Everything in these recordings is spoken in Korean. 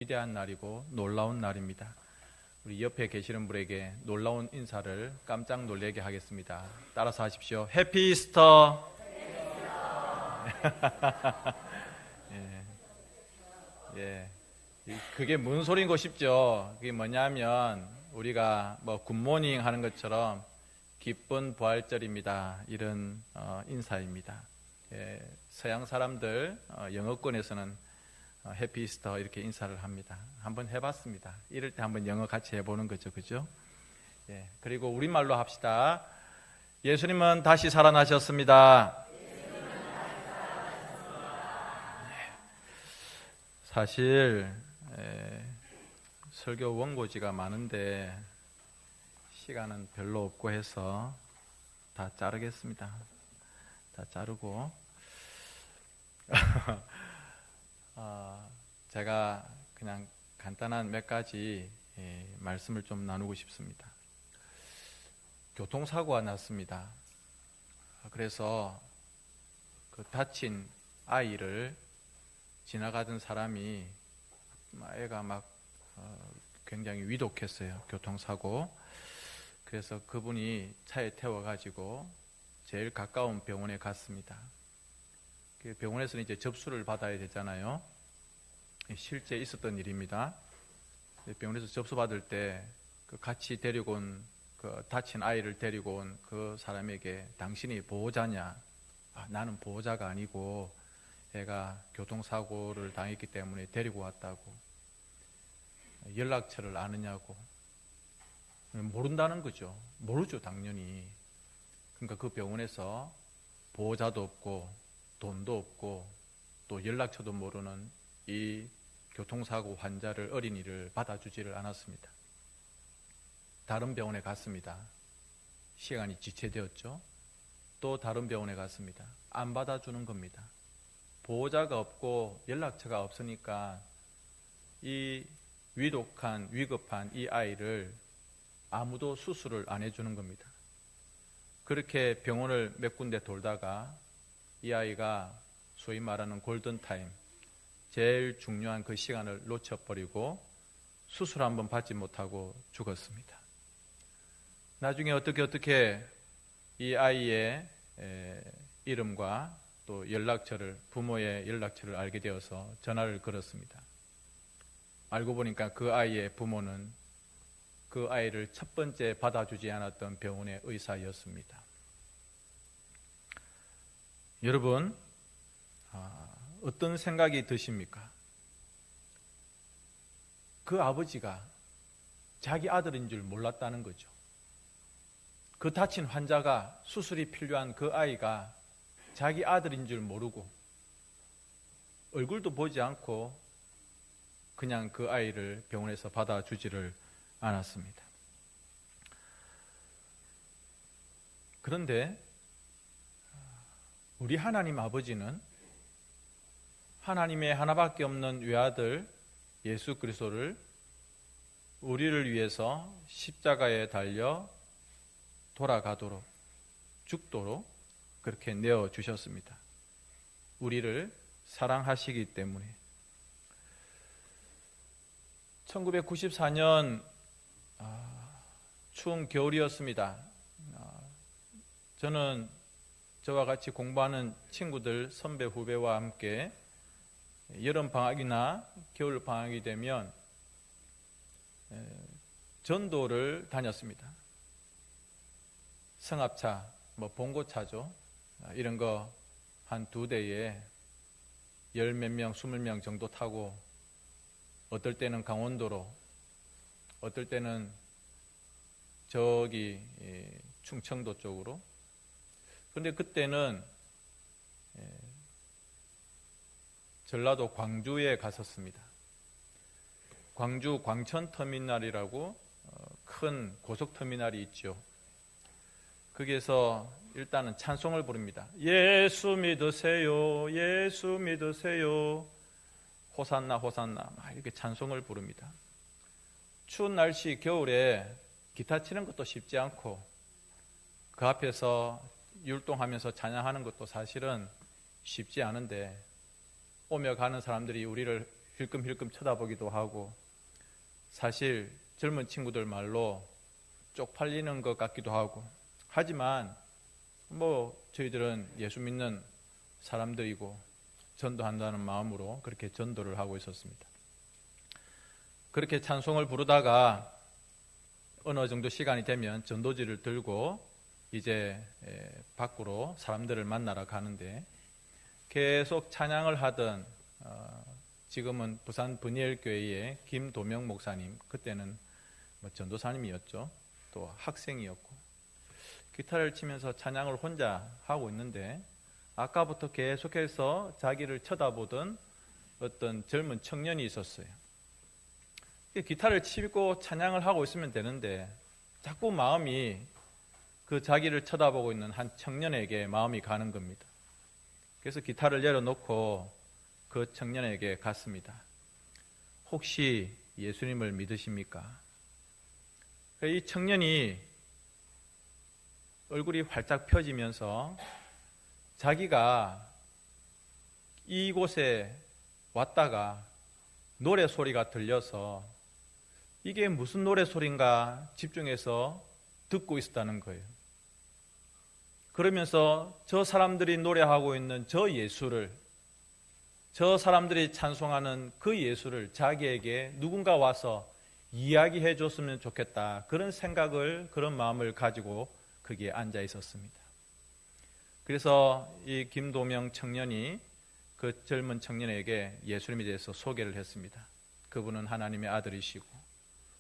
위대한 날이고 놀라운 날입니다. 우리 옆에 계시는 분에게 놀라운 인사를 깜짝 놀라게 하겠습니다. 따라서 하십시오. 해피 이스터. 예. 그게 무슨 소리인고 싶죠? 그게 뭐냐면 우리가 뭐 굿모닝 하는 것처럼 기쁜 부활절입니다. 이런 인사입니다. 예, 서양 사람들 영어권에서는 해피 이스터 이렇게 인사를 합니다. 한번 해봤습니다. 이럴 때 한번 영어 같이 해보는 거죠, 그죠? 예, 그리고 우리말로 합시다. 예수님은 다시 살아나셨습니다. 사실 설교 원고지가 많은데 시간은 별로 없고 해서 다 자르겠습니다. 다 자르고 제가 그냥 간단한 몇 가지 말씀을 좀 나누고 싶습니다. 교통사고가 났습니다. 그래서 그 다친 아이를 지나가던 사람이 애가 막 굉장히 위독했어요. 교통사고. 그래서 그분이 차에 태워가지고 제일 가까운 병원에 갔습니다. 그 병원에서는 이제 접수를 받아야 되잖아요. 실제 있었던 일입니다. 병원에서 접수 받을 때 그 같이 데리고 온 그 다친 아이를 데리고 온 그 사람에게 당신이 보호자냐? 나는 보호자가 아니고 애가 교통사고를 당했기 때문에 데리고 왔다고. 연락처를 아느냐고. 모른다는 거죠. 모르죠, 당연히. 그러니까 그 병원에서 보호자도 없고 돈도 없고 또 연락처도 모르는 이 교통사고 환자를, 어린이를 받아주지를 않았습니다. 다른 병원에 갔습니다. 시간이 지체되었죠. 또 다른 병원에 갔습니다. 안 받아주는 겁니다. 보호자가 없고 연락처가 없으니까 이 위급한 이 아이를 아무도 수술을 안 해주는 겁니다. 그렇게 병원을 몇 군데 돌다가 이 아이가 소위 말하는 골든타임, 제일 중요한 그 시간을 놓쳐버리고 수술 한번 받지 못하고 죽었습니다. 나중에 어떻게 이 아이의 이름과 또 부모의 연락처를 알게 되어서 전화를 걸었습니다. 알고 보니까 그 아이의 부모는 그 아이를 첫 번째 받아주지 않았던 병원의 의사였습니다. 여러분, 어떤 생각이 드십니까? 그 아버지가 자기 아들인 줄 몰랐다는 거죠. 그 다친 환자가, 수술이 필요한 그 아이가 자기 아들인 줄 모르고 얼굴도 보지 않고 그냥 그 아이를 병원에서 받아주지를 않았습니다. 그런데 우리 하나님 아버지는 하나님의 하나밖에 없는 외아들 예수 그리스도를 우리를 위해서 십자가에 달려 돌아가도록, 죽도록 그렇게 내어주셨습니다. 우리를 사랑하시기 때문에. 1994년 추운 겨울이었습니다. 저는 저와 같이 공부하는 친구들, 선배, 후배와 함께 여름방학이나 겨울방학이 되면 전도를 다녔습니다. 승합차, 봉고차죠. 이런 거 한 2대에 10몇 명, 20명 정도 타고 어떨 때는 강원도로, 어떨 때는 저기 충청도 쪽으로. 그런데 그때는 전라도 광주에 갔었습니다. 광주 광천터미널이라고 큰 고속터미널이 있죠. 거기에서 일단은 찬송을 부릅니다. 예수 믿으세요, 예수 믿으세요, 호산나 호산나, 막 이렇게 찬송을 부릅니다. 추운 날씨 겨울에 기타 치는 것도 쉽지 않고 그 앞에서 율동하면서 찬양하는 것도 사실은 쉽지 않은데 오며 가는 사람들이 우리를 힐끔힐끔 쳐다보기도 하고, 사실 젊은 친구들 말로 쪽팔리는 것 같기도 하고, 하지만 저희들은 예수 믿는 사람들이고 전도한다는 마음으로 그렇게 전도를 하고 있었습니다. 그렇게 찬송을 부르다가 어느 정도 시간이 되면 전도지를 들고 이제 밖으로 사람들을 만나러 가는데, 계속 찬양을 하던 지금은 부산 분이엘교회의 김도명 목사님, 그때는 전도사님이었죠. 또 학생이었고, 기타를 치면서 찬양을 혼자 하고 있는데, 아까부터 계속해서 자기를 쳐다보던 어떤 젊은 청년이 있었어요. 기타를 치고 찬양을 하고 있으면 되는데 자꾸 마음이 그 자기를 쳐다보고 있는 한 청년에게 마음이 가는 겁니다. 그래서 기타를 내려놓고 그 청년에게 갔습니다. 혹시 예수님을 믿으십니까? 이 청년이 얼굴이 활짝 펴지면서 자기가 이곳에 왔다가 노래 소리가 들려서 이게 무슨 노래 소리인가 집중해서 듣고 있었다는 거예요. 그러면서 저 사람들이 노래하고 있는 저 예수를, 저 사람들이 찬송하는 그 예수를 자기에게 누군가 와서 이야기해 줬으면 좋겠다, 그런 생각을, 그런 마음을 가지고 거기에 앉아 있었습니다. 그래서 이 김도명 청년이 그 젊은 청년에게 예수님에 대해서 소개를 했습니다. 그분은 하나님의 아들이시고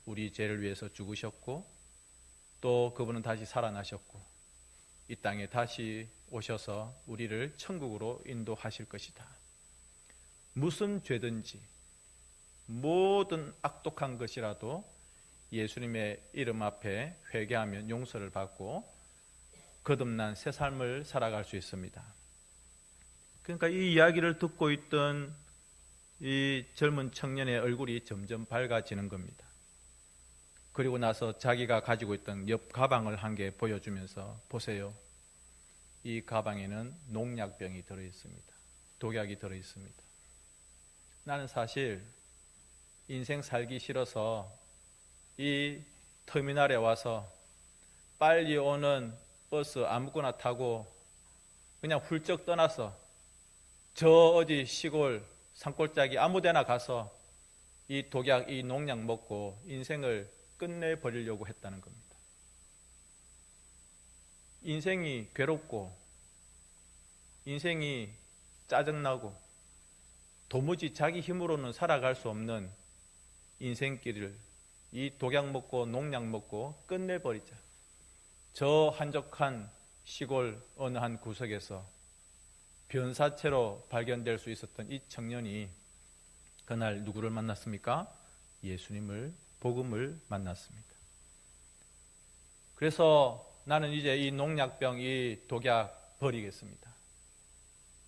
우리 죄를 위해서 죽으셨고, 또 그분은 다시 살아나셨고 이 땅에 다시 오셔서 우리를 천국으로 인도하실 것이다. 무슨 죄든지, 모든 악독한 것이라도 예수님의 이름 앞에 회개하면 용서를 받고 거듭난 새 삶을 살아갈 수 있습니다. 그러니까 이 이야기를 듣고 있던 이 젊은 청년의 얼굴이 점점 밝아지는 겁니다. 그리고 나서 자기가 가지고 있던 옆 가방을 한 개 보여주면서, 보세요, 이 가방에는 농약병이 들어있습니다. 독약이 들어있습니다. 나는 사실 인생 살기 싫어서 이 터미널에 와서 빨리 오는 버스 아무거나 타고 그냥 훌쩍 떠나서 저 어디 시골 산골짜기 아무데나 가서 이 독약, 이 농약 먹고 인생을 끝내버리려고 했다는 겁니다. 인생이 괴롭고 인생이 짜증나고 도무지 자기 힘으로는 살아갈 수 없는 인생길을 이 독약 먹고 농약 먹고 끝내버리자. 저 한적한 시골 어느 한 구석에서 변사체로 발견될 수 있었던 이 청년이 그날 누구를 만났습니까? 예수님을, 복음을 만났습니다. 그래서 나는 이제 이 농약병, 이 독약 버리겠습니다.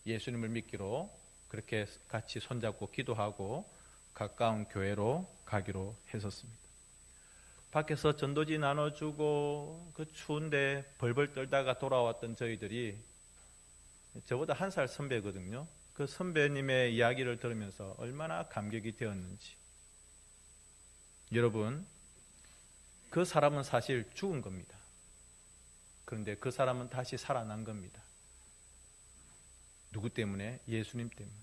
예수님을 믿기로 그렇게 같이 손잡고 기도하고 가까운 교회로 가기로 했었습니다. 밖에서 전도지 나눠주고 그 추운데 벌벌 떨다가 돌아왔던 저희들이, 저보다 1살 선배거든요. 그 선배님의 이야기를 들으면서 얼마나 감격이 되었는지. 여러분, 그 사람은 사실 죽은 겁니다. 그런데 그 사람은 다시 살아난 겁니다. 누구 때문에? 예수님 때문에.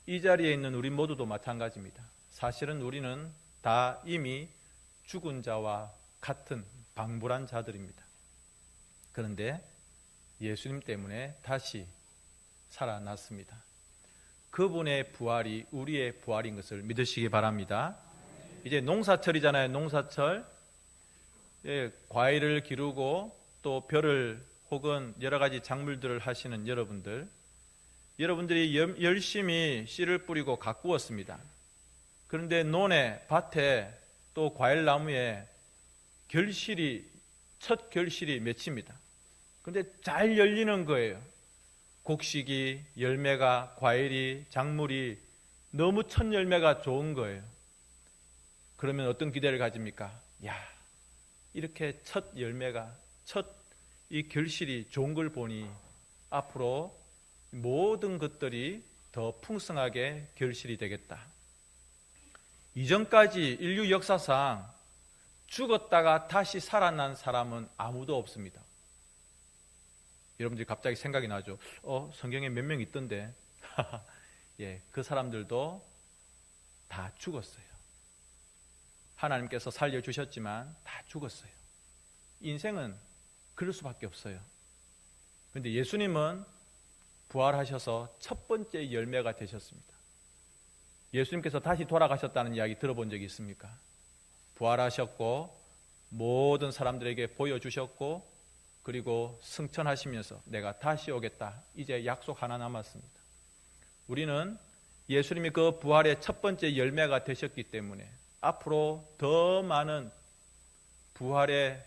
이 자리에 있는 우리 모두도 마찬가지입니다. 사실은 우리는 다 이미 죽은 자와 같은 방불한 자들입니다. 그런데 예수님 때문에 다시 살아났습니다. 그분의 부활이 우리의 부활인 것을 믿으시기 바랍니다. 이제 농사철이잖아요. 농사철. 과일을 기르고 또 벼를 혹은 여러 가지 작물들을 하시는 여러분들이 열심히 씨를 뿌리고 가꾸었습니다. 그런데 논에, 밭에 또 과일나무에 첫 결실이 맺힙니다. 그런데 잘 열리는 거예요. 곡식이, 열매가, 과일이, 작물이 너무 첫 열매가 좋은 거예요. 그러면 어떤 기대를 가집니까? 야, 이렇게 첫 열매가, 첫 이 결실이 좋은 걸 보니 앞으로 모든 것들이 더 풍성하게 결실이 되겠다. 이전까지 인류 역사상 죽었다가 다시 살아난 사람은 아무도 없습니다. 여러분들이 갑자기 생각이 나죠. 성경에 몇 명 있던데. 예, 그 사람들도 다 죽었어요. 하나님께서 살려주셨지만 다 죽었어요. 인생은 그럴 수밖에 없어요. 그런데 예수님은 부활하셔서 첫 번째 열매가 되셨습니다. 예수님께서 다시 돌아가셨다는 이야기 들어본 적이 있습니까? 부활하셨고 모든 사람들에게 보여주셨고 그리고 승천하시면서 내가 다시 오겠다. 이제 약속 하나 남았습니다. 우리는 예수님이 그 부활의 첫 번째 열매가 되셨기 때문에 앞으로 더 많은 부활의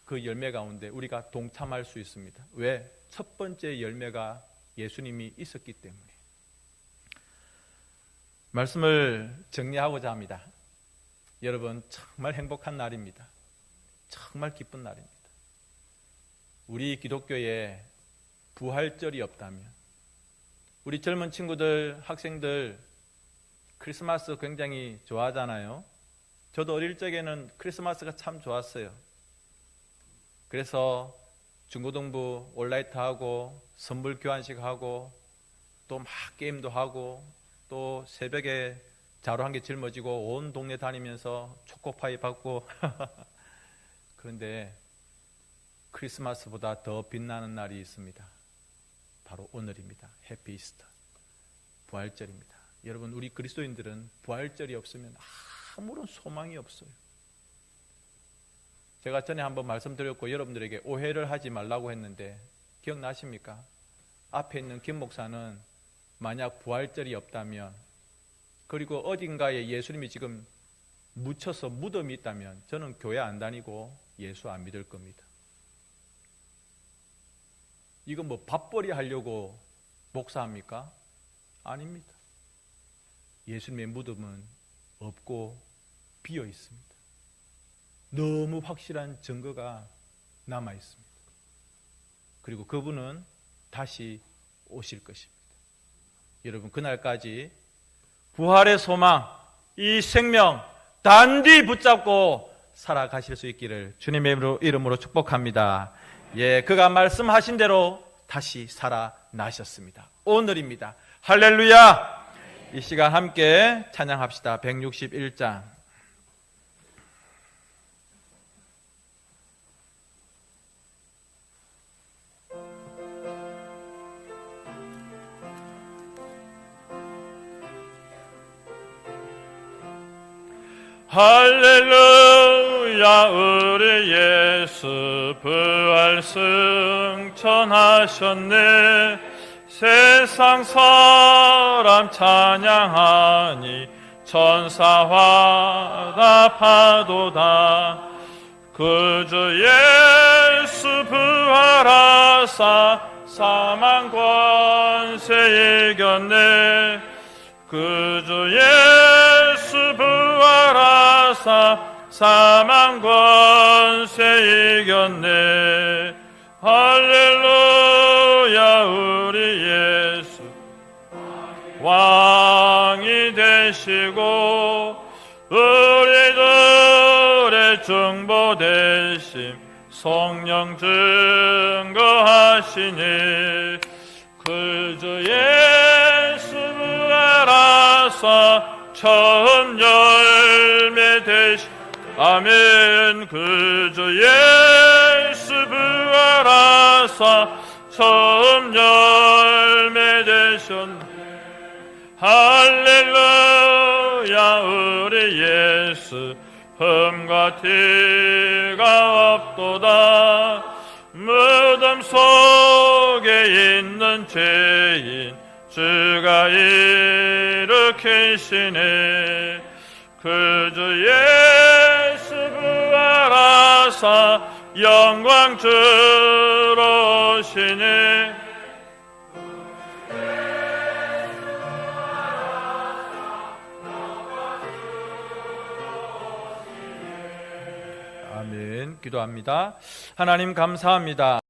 그 열매 가운데 우리가 동참할 수 있습니다. 왜? 첫 번째 열매가 예수님이 있었기 때문에. 말씀을 정리하고자 합니다. 여러분, 정말 행복한 날입니다. 정말 기쁜 날입니다. 우리 기독교에 부활절이 없다면, 우리 젊은 친구들, 학생들 크리스마스 굉장히 좋아하잖아요. 저도 어릴 적에는 크리스마스가 참 좋았어요. 그래서 중고등부 온라이트 하고 선물 교환식 하고 또 막 게임도 하고 또 새벽에 자루 한 개 짊어지고 온 동네 다니면서 초코파이 받고 그런데 크리스마스보다 더 빛나는 날이 있습니다. 바로 오늘입니다. 해피 이스터, 부활절입니다. 여러분, 우리 그리스도인들은 부활절이 없으면 아무런 소망이 없어요. 제가 전에 한번 말씀드렸고 여러분들에게 오해를 하지 말라고 했는데 기억나십니까? 앞에 있는 김 목사는 만약 부활절이 없다면, 그리고 어딘가에 예수님이 지금 묻혀서 무덤이 있다면 저는 교회 안 다니고 예수 안 믿을 겁니다. 이거 뭐 밥벌이 하려고 목사합니까? 아닙니다. 예수님의 무덤은 없고 비어 있습니다. 너무 확실한 증거가 남아 있습니다. 그리고 그분은 다시 오실 것입니다. 여러분, 그날까지 부활의 소망, 이 생명 단디 붙잡고 살아가실 수 있기를 주님의 이름으로 축복합니다. 예, 그가 말씀하신 대로 다시 살아나셨습니다. 오늘입니다. 할렐루야! 이 시간 함께 찬양합시다. 161장. 할렐루야, 우리 예수 부활 승천하셨네. 세상 사람 찬양하니 천사와 답하도다. 그주 예수 부활하사 사망 권세 이겼네. 그주 예수 부활하사 사망 권세 이겼네. 할렐루야, 우리 예수 왕이 되시고 우리들의 중보 되심 성령 증거하시니. 그주 예수 부활하사 처음 열매 되시. 아멘. 그주 예수 부활하사 처음 열매 되셨네. 할렐루야, 우리 예수 흠과 티가 없도다. 무덤 속에 있는 죄인 주가 일으키시네. 그주 예수 부활하사 영광 주로 오시네. 아멘. 기도합니다. 하나님 감사합니다.